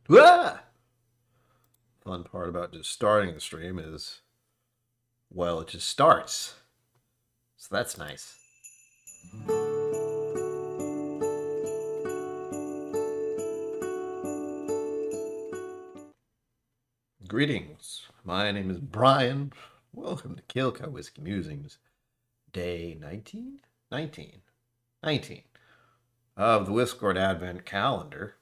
Ah! Fun part about just starting the stream is, well, it just starts. So that's nice. Greetings. My name is Brian. Welcome to KillCo Whiskey Musings, day 19? 19. 19 of the Whiscord Advent Calendar.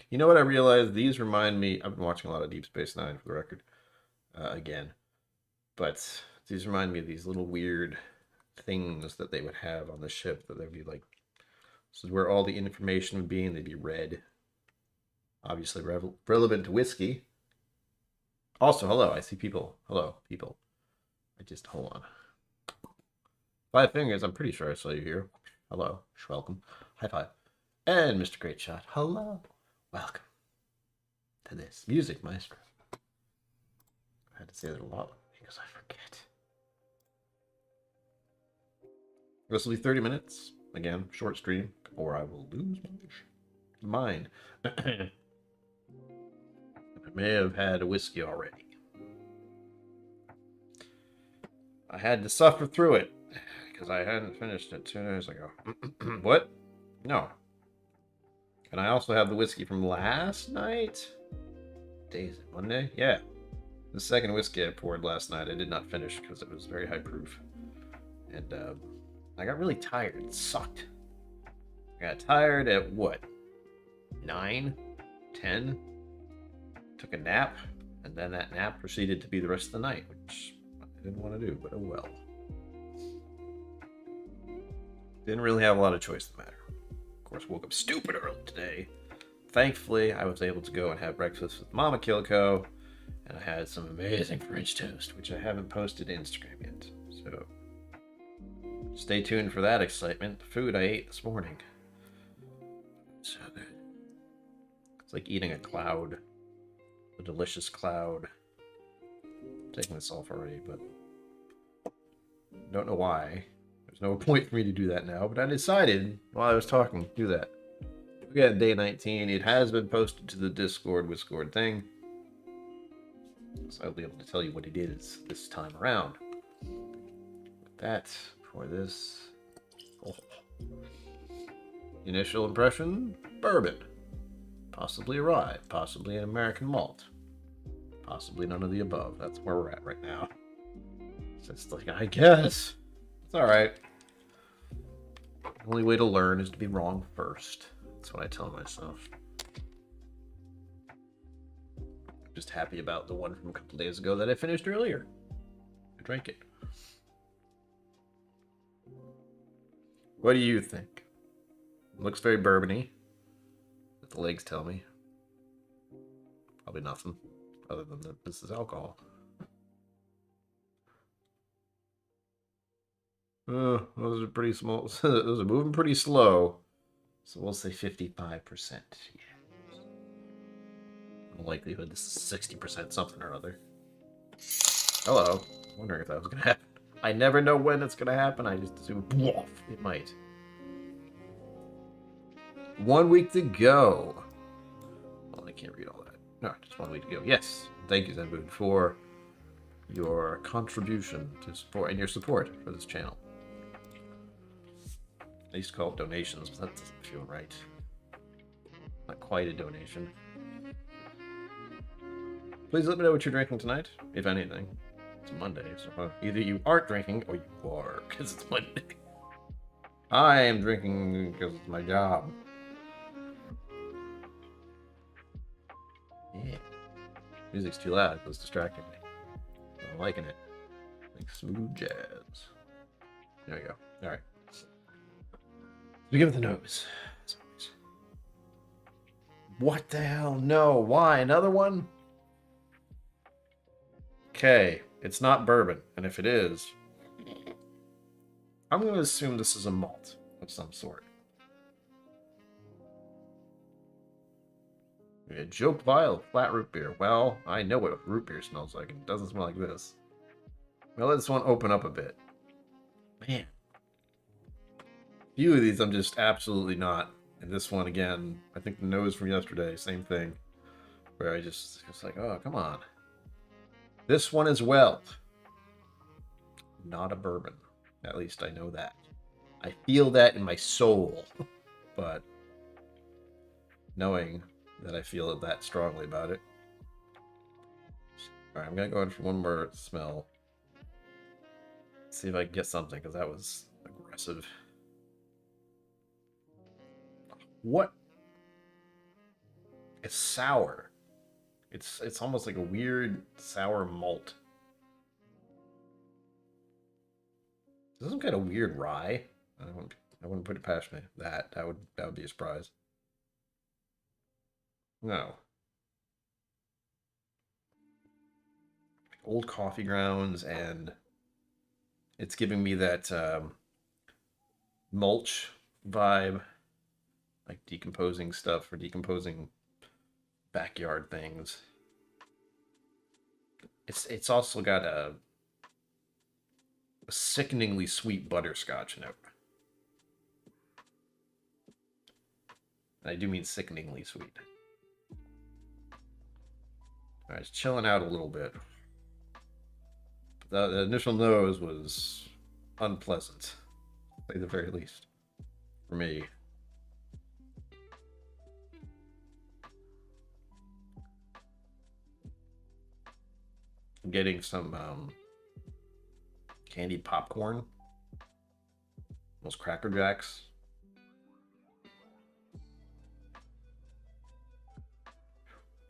You know what I realized? These remind me... I've been watching a lot of Deep Space Nine, for the record, again. But these remind me of these little weird things that they would have on the ship that they'd be like... This is where all the information would be, and they'd be red. Obviously relevant to whiskey. Also, hello, I see people. Hello, people. Hold on. 5 fingers, I'm pretty sure I saw you here. Hello, welcome. High five. And Mr. Great Shot, hello. Welcome to this Music Maestro. I had to say that a lot because I forget. This will be 30 minutes. Again, short stream, or I will lose my mind. I may have had a whiskey already. I had to suffer through it because I hadn't finished it 2 days ago. What? No. And I also have the whiskey from last night. Days it Monday? Yeah. The second whiskey I poured last night I did not finish because it was very high proof. And I got really tired. It sucked. I got tired at what? 9? 10? Took a nap. And then that nap proceeded to be the rest of the night, which I didn't want to do, but oh well. Didn't really have a lot of choice in the matter. Of course, woke up stupid early today. Thankfully, I was able to go and have breakfast with Mama KillCo, and I had some amazing French toast, which I haven't posted to Instagram yet. So, stay tuned for that excitement. The food I ate this morning. So good. It's like eating a cloud. A delicious cloud. I'm taking this off already, but don't know why. There's no point for me to do that now, but I decided while I was talking to do that. We got day 19. It has been posted to the Discord Whiscord thing, so I'll be able to tell you what it is this time around. With that, for this, initial impression: bourbon, possibly a rye, possibly an American malt, possibly none of the above. That's where we're at right now. So it's like, I guess it's all right. The only way to learn is to be wrong first. That's what I tell myself. I'm just happy about the one from a couple days ago that I finished earlier. I drank it. What do you think? It looks very bourbony. What the legs tell me. Probably nothing other than that this is alcohol. Those are pretty small. Those are moving pretty slow. So we'll say 55%. Yeah. The likelihood this is 60% something or other. Hello. Wondering if that was going to happen. I never know when it's going to happen. I just assume it might. 1 week to go. Well, I can't read all that. No, just 1 week to go. Yes. Thank you, Zenboon, for your contribution to support and your support for this channel. I used to call it donations, but that doesn't feel right. Not quite a donation. Please let me know what you're drinking tonight, if anything. It's Monday, so either you aren't drinking or you are, because it's Monday. I am drinking because it's my job. Yeah. Music's too loud, it's distracting me. I'm liking it. Like smooth jazz. There we go. Alright. Begin with the nose, as always. What the hell? No. Why? Another one? Okay. It's not bourbon. And if it is, I'm going to assume this is a malt of some sort. A joke vial of flat root beer. Well, I know what root beer smells like. It doesn't smell like this. Well, let this one open up a bit. Man. Few of these I'm just absolutely not And this one, again, I think the nose from yesterday, same thing. Where I just, it's like, oh, come on. This one as well. Not a bourbon. At least I know that. I feel that in my soul. But knowing that I feel it that strongly about it. Alright, I'm going to go in for one more smell. See if I can get something, because that was aggressive. What? It's sour. It's almost like a weird sour malt. Is this some kind of weird rye? I wouldn't put it past me. That would be a surprise. No. Old coffee grounds, and it's giving me that mulch vibe, like decomposing stuff or decomposing backyard things. It's also got a sickeningly sweet butterscotch note. I do mean sickeningly sweet. Alright, it's chilling out a little bit. The initial nose was unpleasant, to say the very least, for me. I'm getting some candied popcorn, those Cracker Jacks.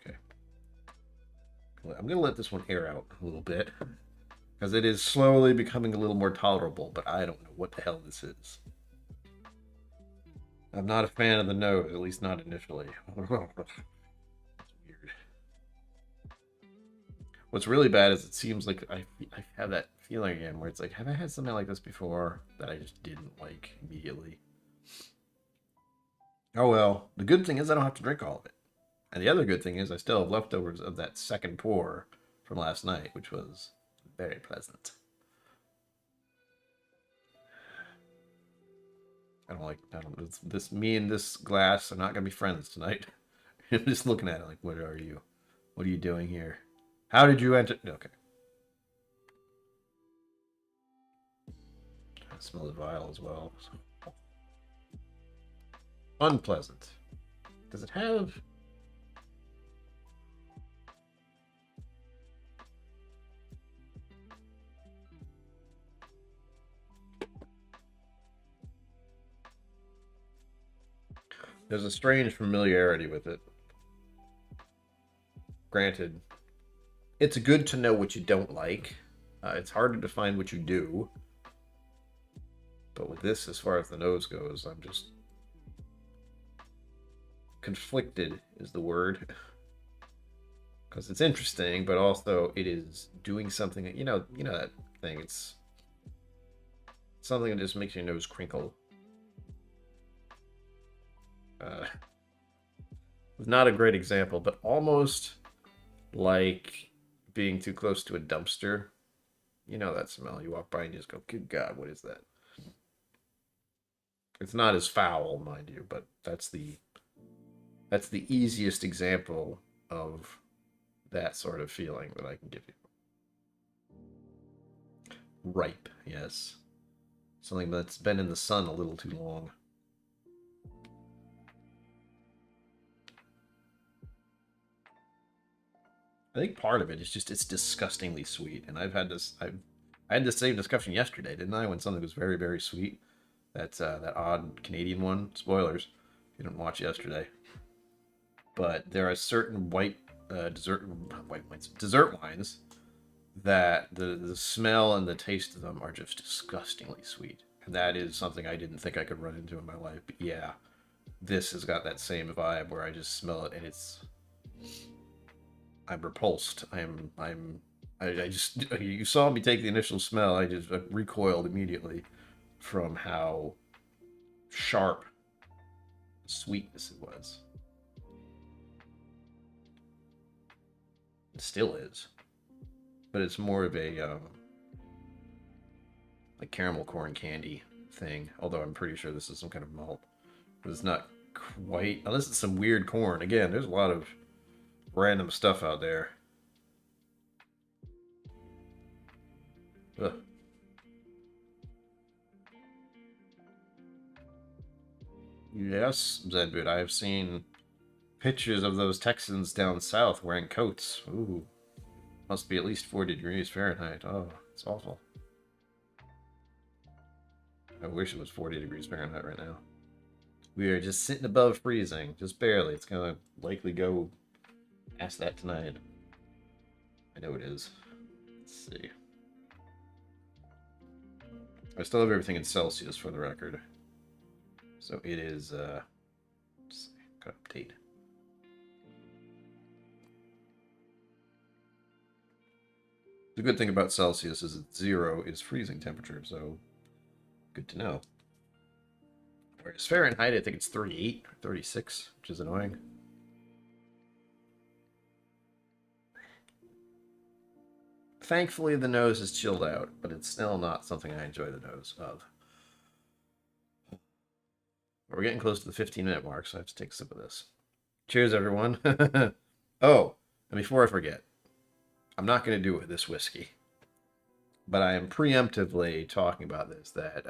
Okay, I'm gonna let this one air out a little bit, because it is slowly becoming a little more tolerable, but I don't know what the hell this is. I'm not a fan of the nose, at least not initially. That's weird. What's really bad is it seems like I have that feeling again where it's like, have I had something like this before that I just didn't like immediately? Oh well, the good thing is I don't have to drink all of it. And the other good thing is I still have leftovers of that second pour from last night, which was very pleasant. Me and this glass are not going to be friends tonight. I'm just looking at it like, what are you? What are you doing here? How did you enter? Okay. I smell the vial as well. Unpleasant. Does it have... There's a strange familiarity with it. Granted, it's good to know what you don't like. It's harder to find what you do. But with this, as far as the nose goes, I'm just... conflicted is the word. Because it's interesting, but also it is doing something... You know that thing. It's something that just makes your nose crinkle. Not a great example, but almost like being too close to a dumpster. You know that smell. You walk by and you just go, good God, what is that? It's not as foul, mind you, but that's the easiest example of that sort of feeling that I can give you. Ripe, yes. Something that's been in the sun a little too long. I think part of it is just it's disgustingly sweet, and I had the same discussion yesterday, didn't I? When something was very, very sweet. That's that odd Canadian one. Spoilers if you didn't watch yesterday. But there are certain dessert wines that the smell and the taste of them are just disgustingly sweet, and that is something I didn't think I could run into in my life. But yeah, this has got that same vibe where I just smell it and I'm repulsed. I just, you saw me take the initial smell. I just recoiled immediately from how sharp sweetness it was. It still is, but it's more of a like caramel corn candy thing. Although I'm pretty sure this is some kind of malt, but it's not quite, unless it's some weird corn. Again, there's a lot of random stuff out there. Ugh. Yes, Zenboot, I have seen pictures of those Texans down south wearing coats. Ooh, must be at least 40 degrees Fahrenheit. Oh, it's awful. I wish it was 40 degrees Fahrenheit right now. We are just sitting above freezing, just barely. It's gonna likely go past that tonight. I know it is. Let's see. I still have everything in Celsius for the record. So it is, let's see, gotta update. The good thing about Celsius is that 0 is freezing temperature, so good to know. Whereas Fahrenheit, I think it's 38 or 36, which is annoying. Thankfully, the nose is chilled out, but it's still not something I enjoy the nose of. We're getting close to the 15-minute mark, so I have to take a sip of this. Cheers, everyone. Oh, and before I forget, I'm not going to do it with this whiskey, but I am preemptively talking about this, that,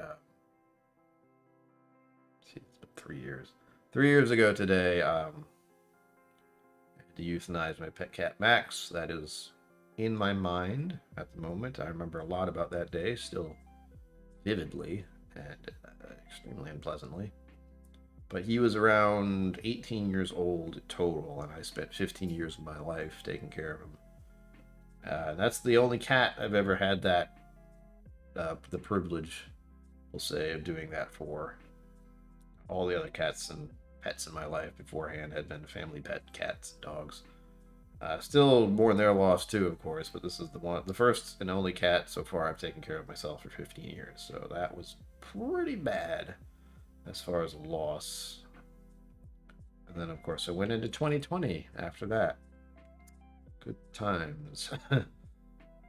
see, it's been 3 years. 3 years ago today, I had to euthanize my pet cat, Max. That is in my mind at the moment. I remember a lot about that day, still vividly and extremely unpleasantly. But he was around 18 years old total, and I spent 15 years of my life taking care of him. That's the only cat I've ever had that, the privilege, we'll say, of doing that for. All the other cats and pets in my life beforehand had been family pet cats and dogs. Still mourn their loss too, of course, but this is the first and only cat so far I've taken care of myself for 15 years, so that was pretty bad as far as a loss. And then, of course, I went into 2020 after that. Good times.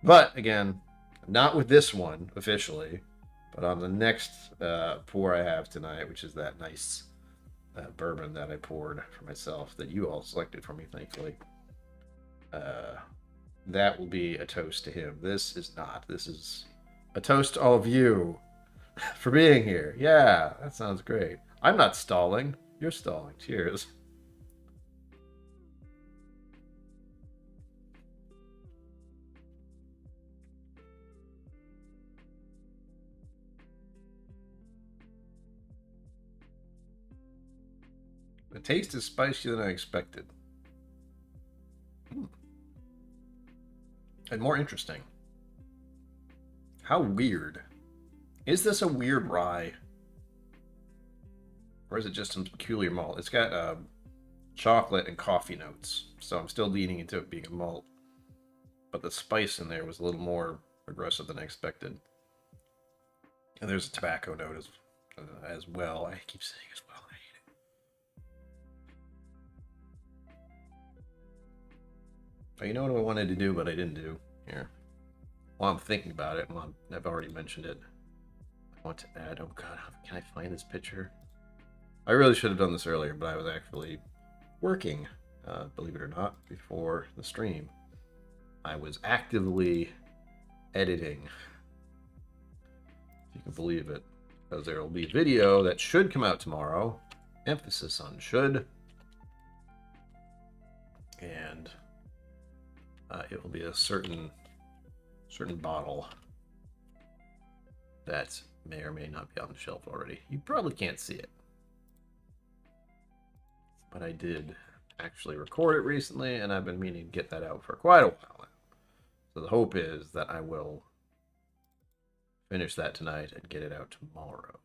But, again, not with this one, officially, but on the next pour I have tonight, which is that nice bourbon that I poured for myself, that you all selected for me, thankfully. That will be a toast to him. This is not. This is a toast to all of you for being here. Yeah, that sounds great. I'm not stalling. You're stalling. Cheers. The taste is spicier than I expected. And more interesting. How weird. Is this a weird rye? Or is it just some peculiar malt? It's got chocolate and coffee notes, so I'm still leaning into it being a malt. But the spice in there was a little more aggressive than I expected. And there's a tobacco note as well. I keep saying as well. I hate it. Oh, you know what I wanted to do, but I didn't do? Here. While I'm thinking about it, I've already mentioned it. I want to add, oh god, can I find this picture? I really should have done this earlier, but I was actually working, believe it or not, before the stream. I was actively editing, if you can believe it, because there will be a video that should come out tomorrow, emphasis on should, and it will be a certain bottle that may or may not be on the shelf already. You probably can't see it, but I did actually record it recently, and I've been meaning to get that out for quite a while now. So the hope is that I will finish that tonight and get it out tomorrow.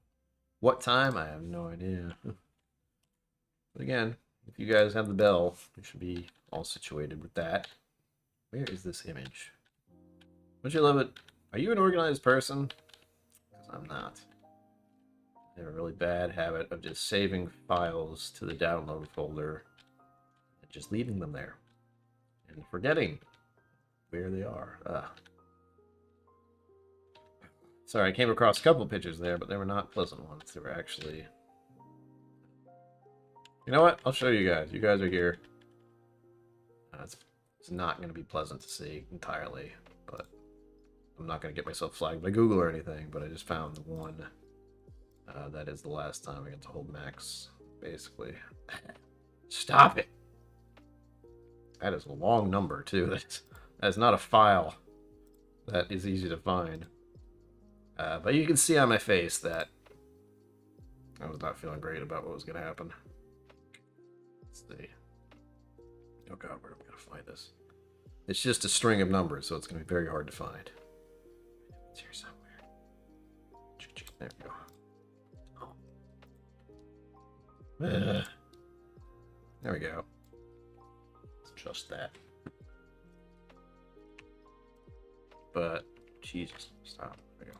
What time? I have no idea. But again, if you guys have the bell, you should be all situated with that. Where is this image? Don't you love it? Are you an organized person? Because I'm not. I have a really bad habit of just saving files to the download folder and just leaving them there and forgetting where they are. Sorry, I came across a couple pictures there, but they were not pleasant ones. They were actually You know what? I'll show you guys. You guys are here. It's not going to be pleasant to see entirely, but I'm not going to get myself flagged by Google or anything, but I just found the one that is the last time I get to hold Max, basically. Stop it! That is a long number, too. That's not a file that is easy to find. But you can see on my face that I was not feeling great about what was going to happen. Let's see. Oh god, where am I going to find this? It's just a string of numbers, so it's going to be very hard to find. It's here somewhere. There we go. There we go. It's just that. But, Jesus, stop. There we go.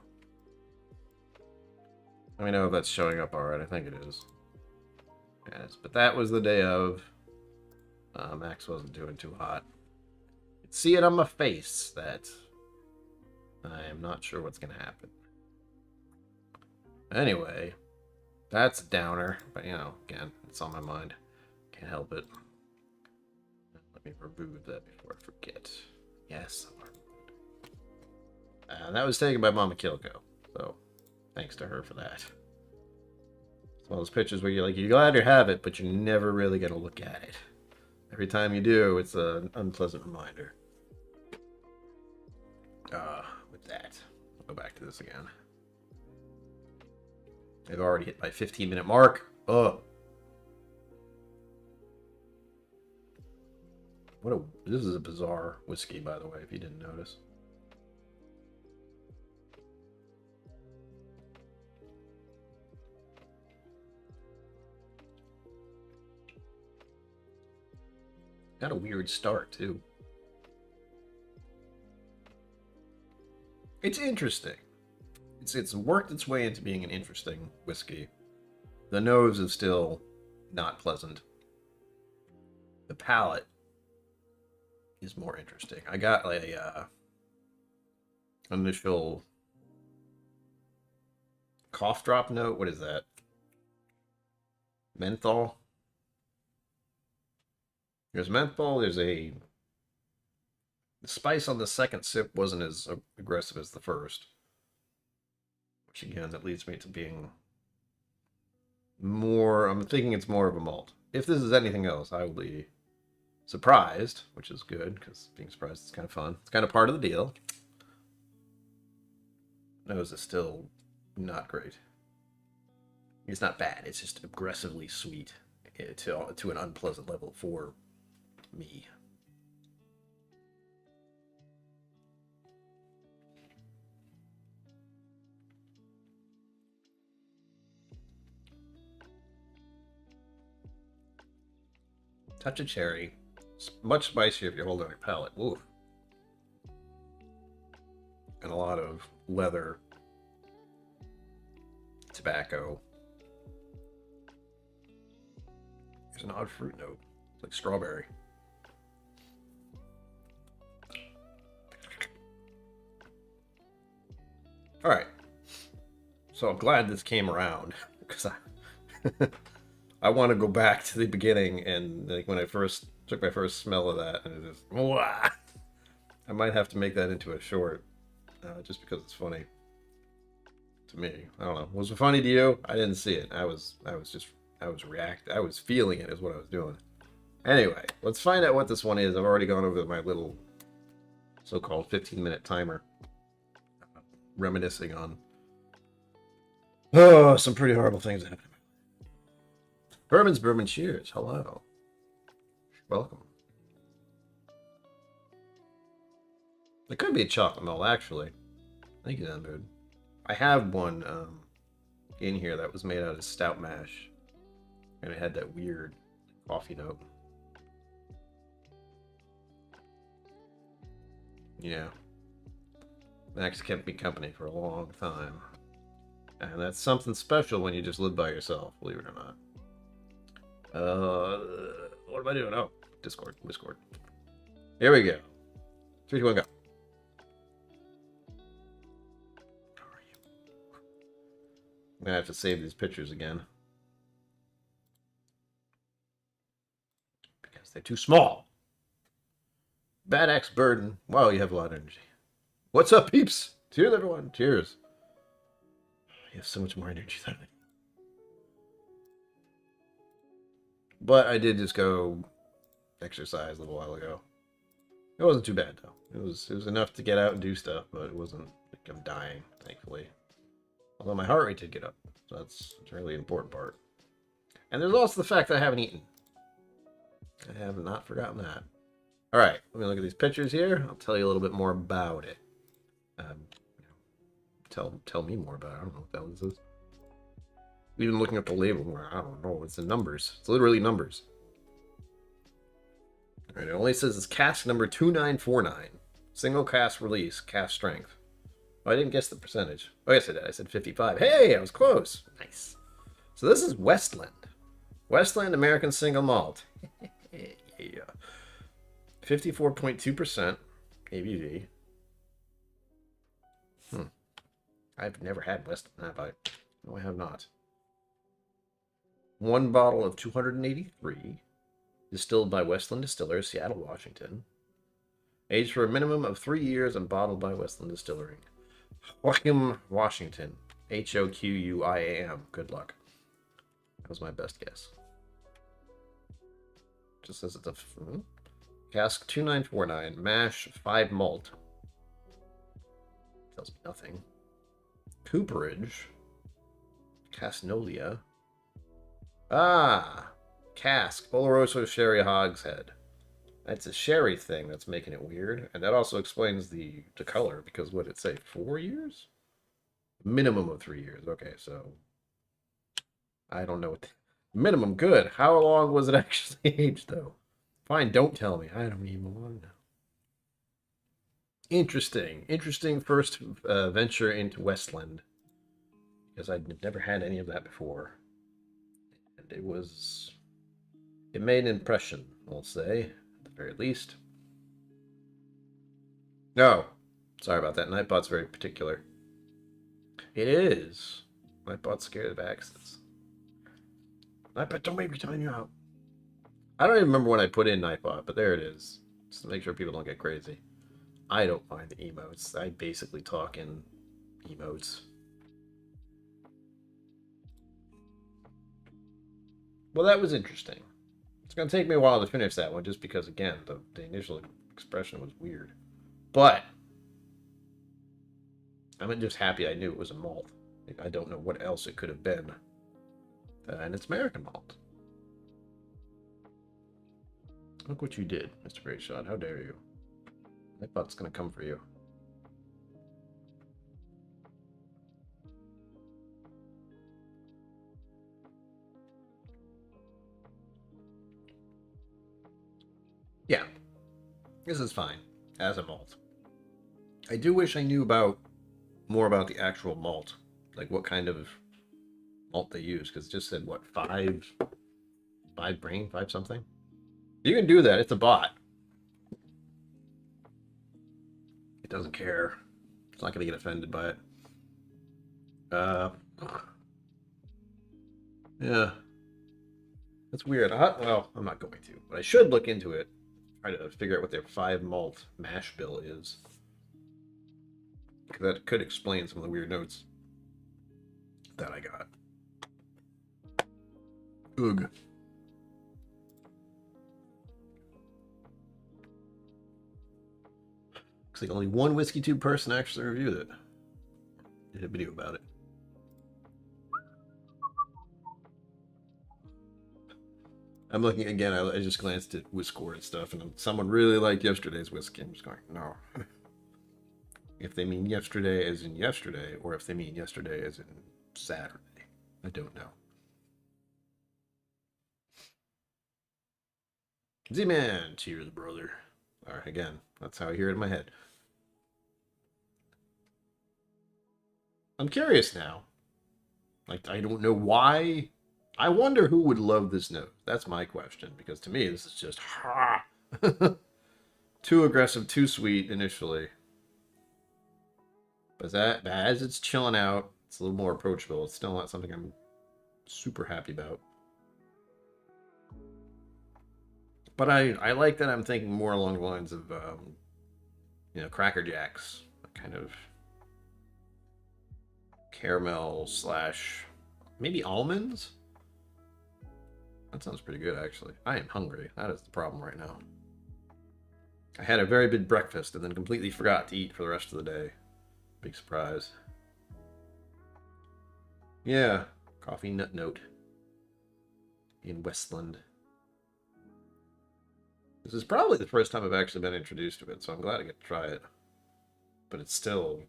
Let me know if that's showing up alright. I think it is. Yes, but that was the day of. Max wasn't doing too hot. You can see it on my face that I am not sure what's going to happen. Anyway, that's a downer, but you know, again, it's on my mind. Can't help it. Let me remove that before I forget. Yes. That was taken by Mama KillCo, so thanks to her for that. It's one of those pictures where you're like, you're glad to have it, but you're never really going to look at it. Every time you do, it's an unpleasant reminder. With that, I'll go back to this again. I've already hit my 15-minute mark. Oh. This is a bizarre whiskey, by the way, if you didn't notice. Got a weird start, too. It's interesting. It's worked its way into being an interesting whiskey. The nose is still not pleasant. The palate is more interesting. I got a initial cough drop note. What is that? Menthol? There's menthol. There's the spice on the second sip wasn't as aggressive as the first. Which again, that leads me to being more, I'm thinking it's more of a malt. If this is anything else, I will be surprised, which is good, because being surprised is kind of fun. It's kind of part of the deal. Nose is still not great. It's not bad, it's just aggressively sweet to an unpleasant level for me. Touch of cherry. It's much spicier if you hold it on your palate. Ooh. And a lot of leather, tobacco. There's an odd fruit note. It's like strawberry. Alright. So I'm glad this came around, because I want to go back to the beginning and like when I first took my first smell of that, and it just, wah! I might have to make that into a short, just because it's funny to me. I don't know. Was it funny to you? I didn't see it. I was feeling it is what I was doing. Anyway, let's find out what this one is. I've already gone over my little so-called 15-minute timer, reminiscing on some pretty horrible things happening. Bourbon's Bourbon, cheers. Hello. Welcome. It could be a chocolate malt, actually. Thank you, Untold. I have one in here that was made out of stout mash, and it had that weird coffee note. Yeah. Max kept me company for a long time. And that's something special when you just live by yourself, believe it or not. What am I doing? Oh, Discord, Whiscord. Here we go. 3, 2, 1, go. How are you? I'm gonna have to save these pictures again. They're too small. Bad Axe Burden. Wow, you have a lot of energy. What's up, peeps? Cheers, everyone. Cheers. You have so much more energy than me. But I did just go exercise a little while ago. It wasn't too bad, though. It was enough to get out and do stuff, but it wasn't like I'm dying, thankfully. Although my heart rate did get up. So that's a really important part. And there's also the fact that I haven't eaten. I have not forgotten that. Alright, let me look at these pictures here. I'll tell you a little bit more about it. Tell me more about it. I don't know what that was. Even looking at the label, I don't know. It's the numbers. It's literally numbers. Alright, it only says it's cask number 2949. Single cask release, cask strength. Oh, I didn't guess the percentage. Oh, yes, I did. I said 55. Hey, I was close. Nice. So this is Westland. Westland American Single Malt. Yeah. 54.2% ABV. I've never had Westland, have I? No, I have not. One bottle of 283. Distilled by Westland Distillers, Seattle, Washington. Aged for a minimum of 3 years and bottled by Westland Distilling. Hoquiam, Washington. Hoquiam. Good luck. That was my best guess. Just says it's a cask 2949, mash 5 malt. Tells me nothing. Cooperage. Casnolia. Ah! Cask. Oloroso Sherry Hogshead. That's a sherry thing that's making it weird. And that also explains the color, because what did it say? 4 years? Minimum of 3 years. Okay, so I don't know what minimum. Good. How long was it actually aged, though? Fine, don't tell me. I don't even want to know. Interesting first venture into Westland, because I'd never had any of that before, and it made an impression, I'll say, at the very least. No, sorry about that. Nightbot's very particular. It is. Nightbot's scared of accents. Nightbot, don't make me time you out. I don't even remember when I put in Nightbot, but there it is. Just to make sure people don't get crazy. I don't mind the emotes. I basically talk in emotes. Well, that was interesting. It's going to take me a while to finish that one, just because, again, the initial expression was weird. But I'm just happy I knew it was a malt. I don't know what else it could have been. And it's American malt. Look what you did, Mr. Greatshot. How dare you? That bot's gonna come for you. Yeah. This is fine. As a malt. I do wish I knew more about the actual malt. Like what kind of malt they use. Because it just said, what, 5 grain? 5 something? You can do that. It's a bot. It doesn't care. It's not going to get offended by it. Yeah. That's weird. Well, I'm not going to. But I should look into it. Try to figure out what their 5 malt mash bill is. Because that could explain some of the weird notes that I got. Ugh. Looks like only one WhiskeyTube person actually reviewed it. Did a video about it. I'm looking again. I just glanced at Whiscord and stuff, and someone really liked yesterday's whiskey. I'm just going, no. If they mean yesterday as in yesterday, or if they mean yesterday as in Saturday, I don't know. Z-Man, cheers, brother. All right, again, that's how I hear it in my head. I'm curious now. Like, I don't know why. I wonder who would love this note. That's my question, because to me, this is just too aggressive, too sweet initially. But as it's chilling out, it's a little more approachable. It's still not something I'm super happy about. But I like that I'm thinking more along the lines of, Cracker Jacks. Kind of caramel slash maybe almonds? That sounds pretty good, actually. I am hungry. That is the problem right now. I had a very big breakfast and then completely forgot to eat for the rest of the day. Big surprise. Yeah, coffee nut note in Westland. This is probably the first time I've actually been introduced to it, so I'm glad I get to try it. But it's still,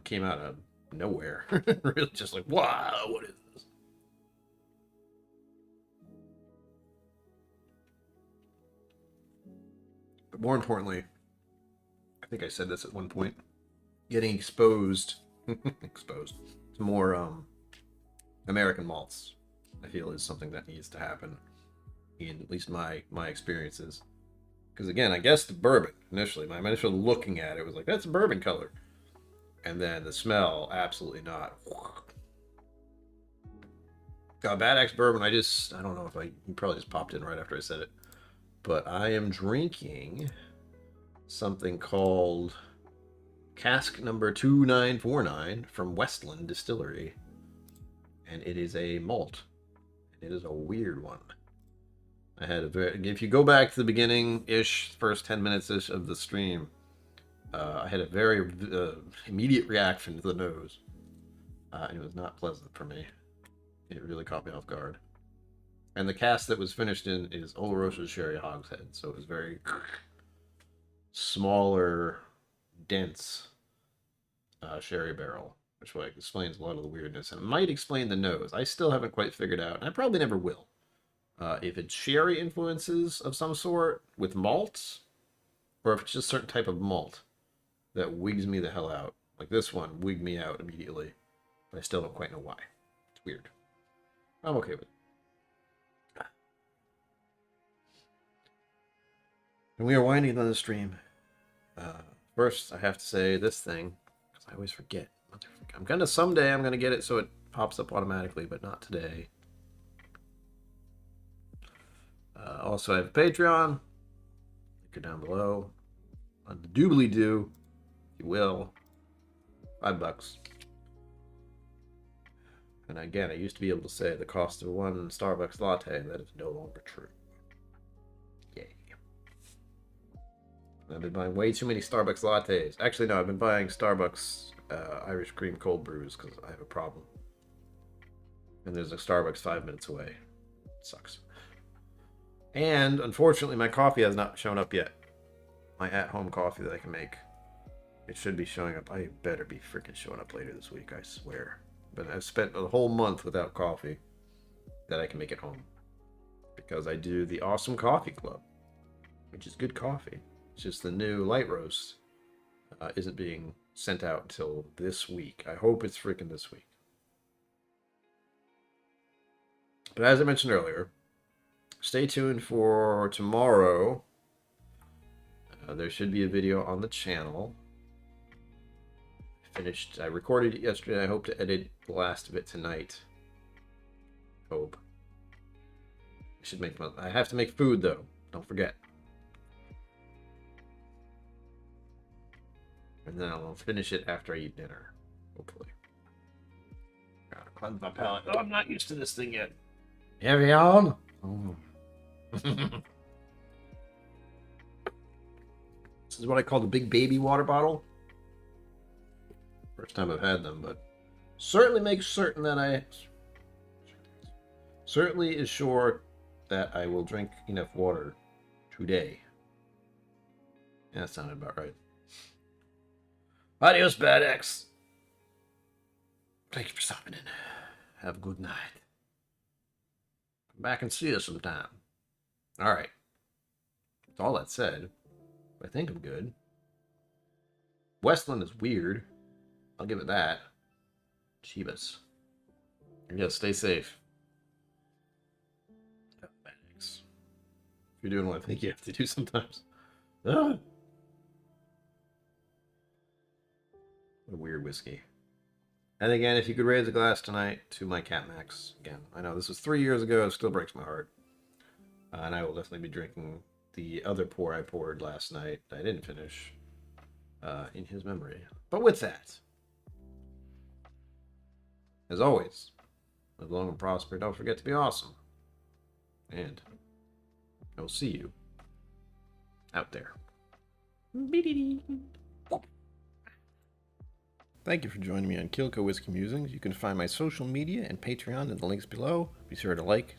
came out of nowhere. Really just like, wow, what is this? But more importantly, I think I said this at one point, getting exposed to more American malts, I feel, is something that needs to happen in at least my experiences. Because again, I guess the bourbon, initially, my initial looking at it was like, that's a bourbon color. And then the smell, absolutely not. Bad Axe bourbon, I don't know if you probably just popped in right after I said it. But I am drinking something called Cask number 2949 from Westland Distillery. And it is a malt. It is a weird one. I had if you go back to the beginning-ish, first 10 minutes-ish of the stream, I had a very immediate reaction to the nose. And it was not pleasant for me. It really caught me off guard. And the cask that was finished in is Oloroso's Sherry Hogshead, so it was very smaller, dense sherry barrel, which explains a lot of the weirdness. And it might explain the nose. I still haven't quite figured out, and I probably never will, if it's sherry influences of some sort with malts, or if it's just a certain type of malt that wigs me the hell out. Like this one wigged me out immediately, but I still don't quite know why. It's weird. I'm okay with it. And we are winding down the stream. First, I have to say this thing, because I always forget. Someday I'm gonna get it so it pops up automatically, but not today. Also, I have a Patreon. Link it down below. On the doobly-doo, if you will. $5. And again, I used to be able to say the cost of one Starbucks latte. That is no longer true. Yay. I've been buying way too many Starbucks lattes. Actually, no, I've been buying Starbucks Irish cream cold brews because I have a problem. And there's a Starbucks 5 minutes away. It sucks. And unfortunately, my coffee has not shown up yet. My at-home coffee that I can make. It should be showing up. I better be freaking showing up later this week, I swear. But I've spent a whole month without coffee that I can make at home. Because I do the Awesome Coffee Club, which is good coffee. It's just the new light roast isn't being sent out until this week. I hope it's freaking this week. But as I mentioned earlier, stay tuned for tomorrow. There should be a video on the channel. I recorded it yesterday. I hope to edit the last of it tonight. Hope. I have to make food though. Don't forget. And then I'll finish it after I eat dinner. Hopefully. Gotta cleanse my palate. Oh, I'm not used to this thing yet. Heavy on? Oh. This is what I call the big baby water bottle. First time I've had them, but certainly make certain that I certainly is sure that I will drink enough water today. Yeah, that sounded about right. Adios, Bad Axe. Thank you for stopping in. Have a good night. Come back and see us sometime. All right. With all that said, I think I'm good. Westland is weird. I'll give it that. Chivas. And yes, stay safe. Thanks. If you're doing what I think you have to do sometimes. Ah. What a weird whiskey. And again, if you could raise a glass tonight to my cat Max. Again, I know this was 3 years ago. It still breaks my heart. And I will definitely be drinking the other pour I poured last night that I didn't finish in his memory. But with that, as always, live long and prosper. Don't forget to be awesome. And I will see you out there. Thank you for joining me on KillCo Whiskey Musings. You can find my social media and Patreon in the links below. Be sure to like,